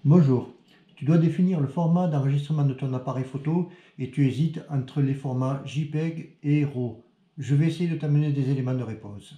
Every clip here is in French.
Bonjour, tu dois définir le format d'enregistrement de ton appareil photo et tu hésites entre les formats JPEG et RAW. Je vais essayer de t'amener des éléments de réponse.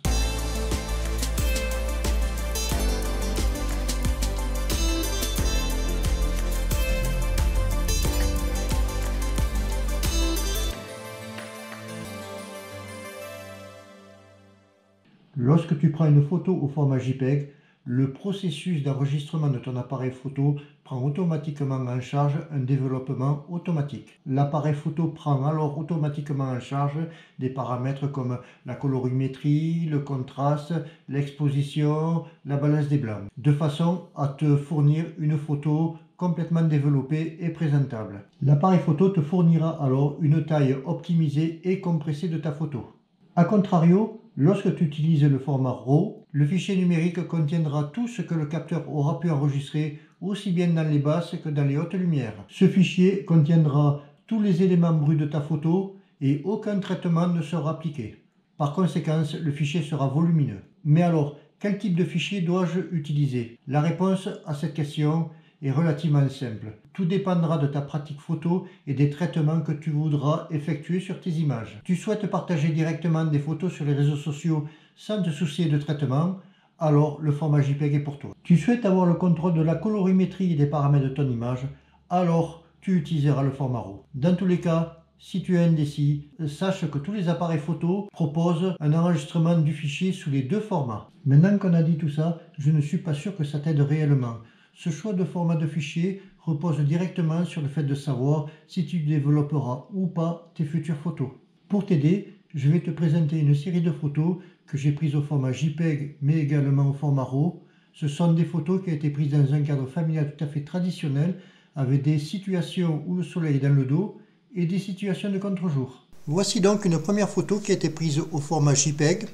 Lorsque tu prends une photo au format JPEG, le processus d'enregistrement de ton appareil photo prend automatiquement en charge un développement automatique. L'appareil photo prend alors automatiquement en charge des paramètres comme la colorimétrie, le contraste, l'exposition, la balance des blancs, de façon à te fournir une photo complètement développée et présentable. L'appareil photo te fournira alors une taille optimisée et compressée de ta photo. A contrario, lorsque tu utilises le format RAW, le fichier numérique contiendra tout ce que le capteur aura pu enregistrer aussi bien dans les basses que dans les hautes lumières. Ce fichier contiendra tous les éléments bruts de ta photo et aucun traitement ne sera appliqué. Par conséquent, le fichier sera volumineux. Mais alors, quel type de fichier dois-je utiliser? La réponse à cette question est relativement simple. Tout dépendra de ta pratique photo et des traitements que tu voudras effectuer sur tes images. Tu souhaites partager directement des photos sur les réseaux sociaux sans te soucier de traitement, alors le format JPEG est pour toi. Tu souhaites avoir le contrôle de la colorimétrie et des paramètres de ton image, alors tu utiliseras le format RAW. Dans tous les cas, si tu es indécis, sache que tous les appareils photo proposent un enregistrement du fichier sous les deux formats. Maintenant qu'on a dit tout ça, je ne suis pas sûr que ça t'aide réellement. Ce choix de format de fichier repose directement sur le fait de savoir si tu développeras ou pas tes futures photos. Pour t'aider, je vais te présenter une série de photos que j'ai prises au format JPEG mais également au format RAW. Ce sont des photos qui ont été prises dans un cadre familial tout à fait traditionnel avec des situations où le soleil est dans le dos et des situations de contre-jour. Voici donc une première photo qui a été prise au format JPEG.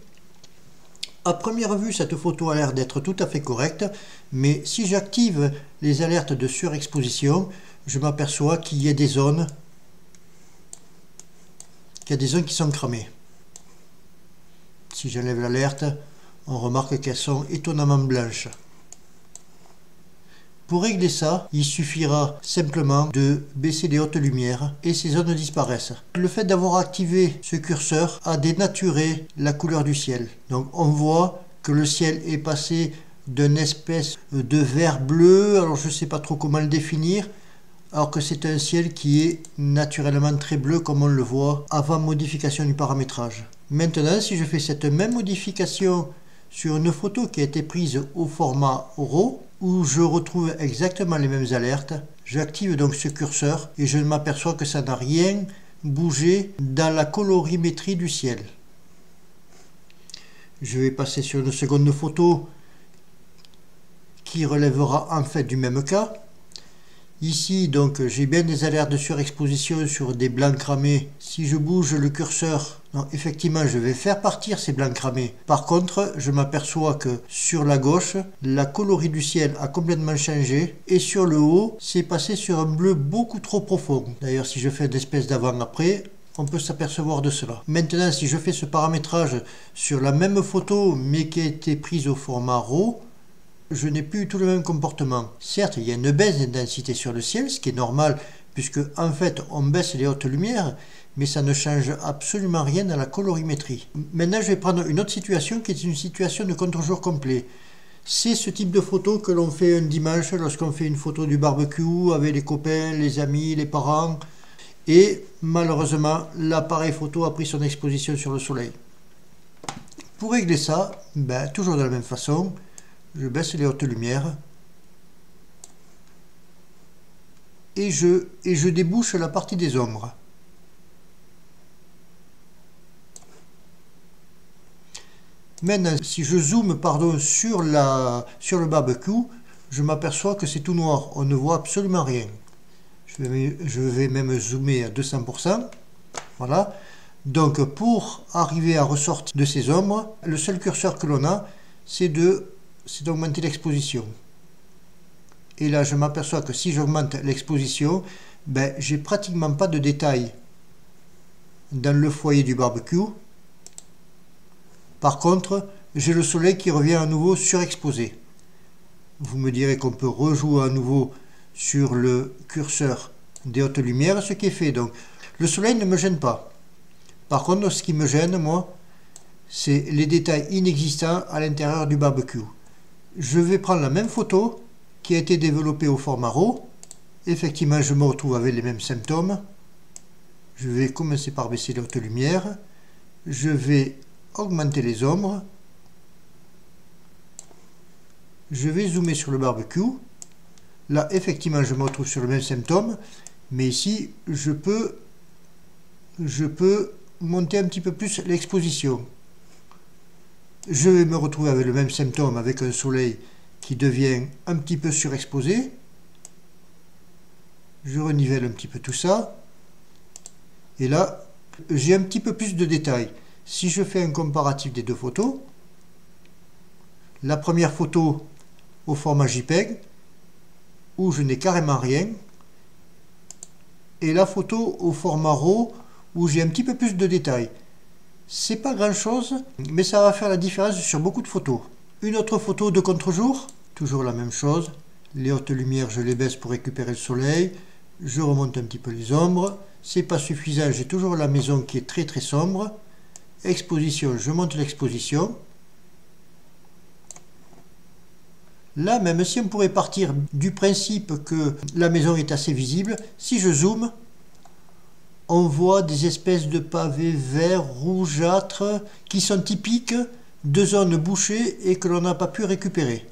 À première vue, cette photo a l'air d'être tout à fait correcte, mais si j'active les alertes de surexposition, je m'aperçois qu'il y a des zones qui sont cramées. Si j'enlève l'alerte, on remarque qu'elles sont étonnamment blanches. Pour régler ça, il suffira simplement de baisser les hautes lumières et ces zones disparaissent. Le fait d'avoir activé ce curseur a dénaturé la couleur du ciel. Donc on voit que le ciel est passé d'une espèce de vert bleu, alors je ne sais pas trop comment le définir, alors que c'est un ciel qui est naturellement très bleu comme on le voit avant modification du paramétrage. Maintenant, si je fais cette même modification sur une photo qui a été prise au format RAW, où je retrouve exactement les mêmes alertes, j'active donc ce curseur et je m'aperçois que ça n'a rien bougé dans la colorimétrie du ciel. Je vais passer sur une seconde photo qui relèvera en fait du même cas. Ici donc j'ai bien des alertes de surexposition sur des blancs cramés. Si je bouge le curseur, non, effectivement je vais faire partir ces blancs cramés. Par contre je m'aperçois que sur la gauche la coloris du ciel a complètement changé et sur le haut c'est passé sur un bleu beaucoup trop profond. D'ailleurs si je fais une espèce d'avant-après, on peut s'apercevoir de cela. Maintenant si je fais ce paramétrage sur la même photo mais qui a été prise au format RAW, je n'ai plus tout le même comportement. Certes, il y a une baisse d'intensité sur le ciel, ce qui est normal, puisque en fait, on baisse les hautes lumières, mais ça ne change absolument rien dans la colorimétrie. Maintenant, je vais prendre une autre situation qui est une situation de contre-jour complet. C'est ce type de photo que l'on fait un dimanche lorsqu'on fait une photo du barbecue avec les copains, les amis, les parents. Et malheureusement, l'appareil photo a pris son exposition sur le soleil. Pour régler ça, toujours de la même façon, je baisse les hautes lumières et je débouche la partie des ombres. Maintenant, si je zoome sur le barbecue, je m'aperçois que c'est tout noir, on ne voit absolument rien. Je vais même zoomer à 200%. Voilà. Donc pour arriver à ressortir de ces ombres, le seul curseur que l'on a, c'est d'augmenter l'exposition. Et là, je m'aperçois que si j'augmente l'exposition, j'ai pratiquement pas de détails dans le foyer du barbecue. Par contre, j'ai le soleil qui revient à nouveau surexposé. Vous me direz qu'on peut rejouer à nouveau sur le curseur des hautes lumières, ce qui est fait. Donc, le soleil ne me gêne pas. Par contre, ce qui me gêne, moi, c'est les détails inexistants à l'intérieur du barbecue. Je vais prendre la même photo qui a été développée au format RAW. Effectivement, je me retrouve avec les mêmes symptômes. Je vais commencer par baisser les hautes lumières. Je vais augmenter les ombres. Je vais zoomer sur le barbecue. Là, effectivement, je me retrouve sur le même symptôme. Mais ici, je peux monter un petit peu plus l'exposition. Je vais me retrouver avec le même symptôme, avec un soleil qui devient un petit peu surexposé. Je renivelle un petit peu tout ça. Et là, j'ai un petit peu plus de détails. Si je fais un comparatif des deux photos, la première photo au format JPEG, où je n'ai carrément rien, et la photo au format RAW, où j'ai un petit peu plus de détails. C'est pas grand chose, mais ça va faire la différence sur beaucoup de photos. Une autre photo de contre-jour, toujours la même chose. Les hautes lumières, je les baisse pour récupérer le soleil. Je remonte un petit peu les ombres. C'est pas suffisant, j'ai toujours la maison qui est très très sombre. Exposition, je monte l'exposition. Là, même si on pourrait partir du principe que la maison est assez visible, si je zoome, on voit des espèces de pavés verts, rougeâtres, qui sont typiques de zones bouchées et que l'on n'a pas pu récupérer.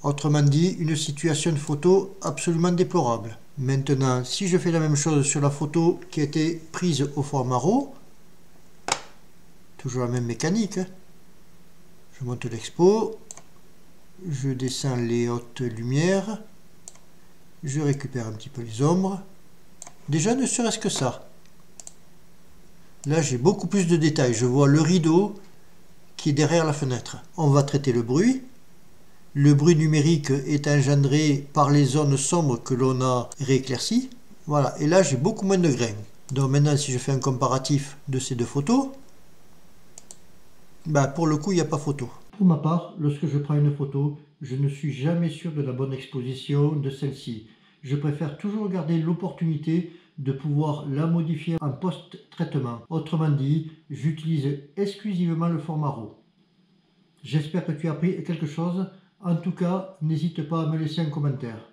Autrement dit, une situation de photo absolument déplorable. Maintenant, si je fais la même chose sur la photo qui a été prise au format RAW, toujours la même mécanique, je monte l'expo, je descends les hautes lumières, je récupère un petit peu les ombres. Déjà, ne serait-ce que ça. Là, j'ai beaucoup plus de détails. Je vois le rideau qui est derrière la fenêtre. On va traiter le bruit. Le bruit numérique est engendré par les zones sombres que l'on a rééclaircies. Voilà, et là, j'ai beaucoup moins de grains. Donc maintenant, si je fais un comparatif de ces deux photos, pour le coup, il n'y a pas photo. Pour ma part, lorsque je prends une photo, je ne suis jamais sûr de la bonne exposition de celle-ci. Je préfère toujours garder l'opportunité de pouvoir la modifier en post-traitement. Autrement dit, j'utilise exclusivement le format RAW. J'espère que tu as appris quelque chose. En tout cas, n'hésite pas à me laisser un commentaire.